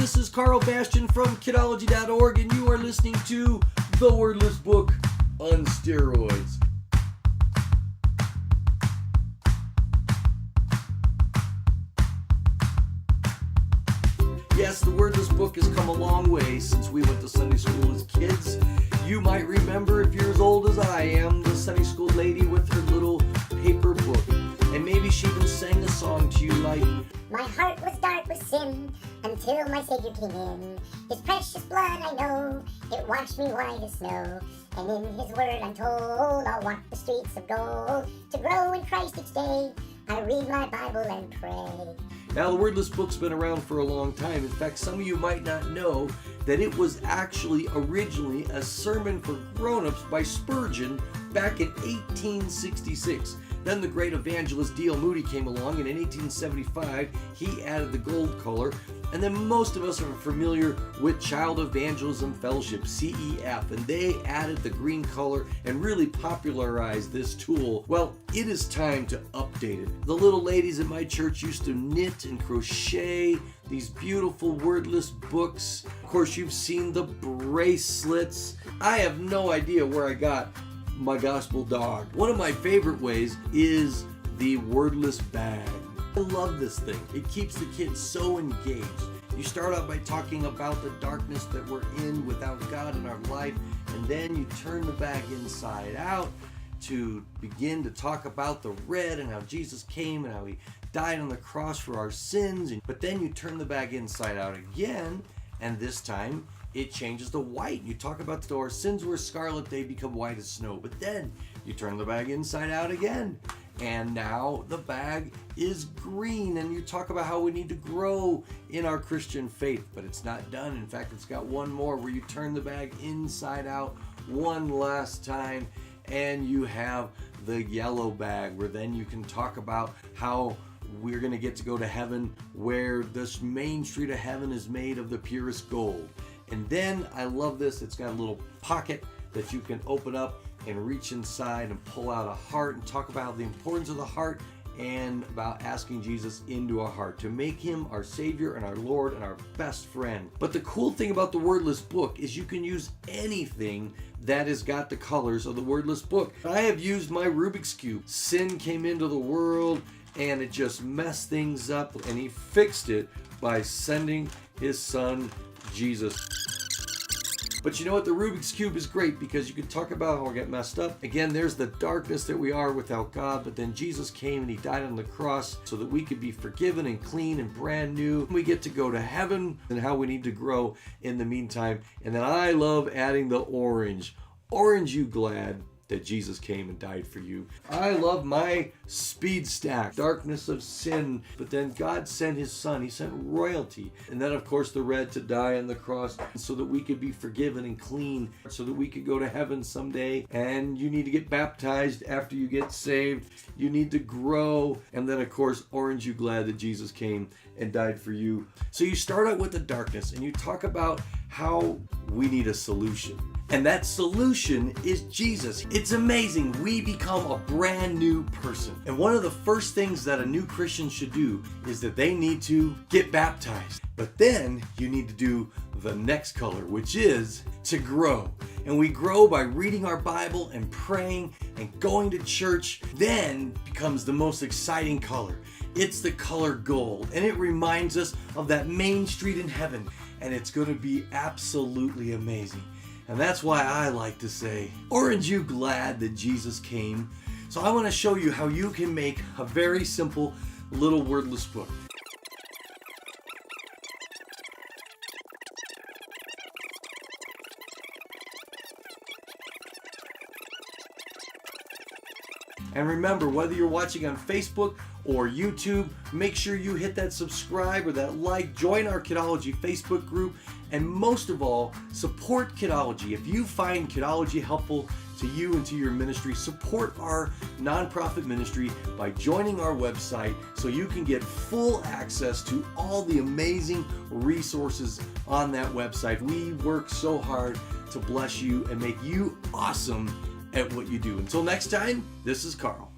this is Karl Bastian from Kidology.org, and you are listening to The Wordless Book on Steroids. Yes, the Wordless Book has come a long way since we went to Sunday school as kids. You might remember, if you're as old as I am, the Sunday school lady with her little paper book. And maybe she even sang a song to you like, "My heart was dark with sin until my Savior came in. His precious blood I know, it washed me white as snow. And in His word I'm told, I'll walk the streets of gold. To grow in Christ each day, I read my Bible and pray." Now, the Wordless Book's been around for a long time. In fact, some of you might not know that it was actually originally a sermon for grown-ups by Spurgeon back in 1866. Then the great evangelist D.L. Moody came along, and in 1875 he added the gold color. And then most of us are familiar with Child Evangelism Fellowship, CEF, and they added the green color and really popularized this tool. Well, it is time to update it. The little ladies at my church used to knit and crochet these beautiful wordless books. Of course, you've seen the bracelets. I have no idea where I got my gospel dog. One of my favorite ways is the wordless bag. I love this thing. It keeps the kids so engaged. You start out by talking about the darkness that we're in without God in our life, and then you turn the bag inside out to begin to talk about the red and how Jesus came and how He died on the cross for our sins. But then you turn the bag inside out again, and this time it changes to white. You talk about though our sins were scarlet, they become white as snow. But then you turn the bag inside out again, and now the bag is green, and you talk about how we need to grow in our Christian faith. But it's not done. In fact, it's got one more where you turn the bag inside out one last time, and you have the yellow bag where then you can talk about how we're going to get to go to heaven, where this main street of heaven is made of the purest gold. And then, I love this, it's got a little pocket that you can open up and reach inside and pull out a heart and talk about the importance of the heart and about asking Jesus into our heart to make Him our Savior and our Lord and our best friend. But the cool thing about the Wordless Book is you can use anything that has got the colors of the Wordless Book. I have used my Rubik's Cube. Sin came into the world and it just messed things up, and He fixed it by sending His Son Jesus. But you know what? The Rubik's Cube is great because you can talk about how we get messed up. Again, there's the darkness that we are without God, but then Jesus came and He died on the cross so that we could be forgiven and clean and brand new. We get to go to heaven, and how we need to grow in the meantime. And then I love adding the orange. Orange you glad that Jesus came and died for you. I love my speed stack, darkness of sin, but then God sent His Son. He sent royalty. And then, of course, the red to die on the cross so that we could be forgiven and clean, so that we could go to heaven someday. And you need to get baptized after you get saved. You need to grow. And then, of course, orange you glad that Jesus came and died for you. So you start out with the darkness and you talk about how we need a solution. And that solution is Jesus. It's amazing. We become a brand new person. And one of the first things that a new Christian should do is that they need to get baptized. But then you need to do the next color, which is to grow. And we grow by reading our Bible and praying and going to church. Then becomes the most exciting color. It's the color gold. And it reminds us of that main street in heaven. And it's going to be absolutely amazing. And that's why I like to say, aren't you glad that Jesus came? So I want to show you how you can make a very simple little wordless book. And remember, whether you're watching on Facebook or YouTube, make sure you hit that subscribe or that like, join our Kidology Facebook group, and most of all, support Kidology. If you find Kidology helpful to you and to your ministry, support our nonprofit ministry by joining our website so you can get full access to all the amazing resources on that website. We work so hard to bless you and make you awesome at what you do. Until next time, this is Karl.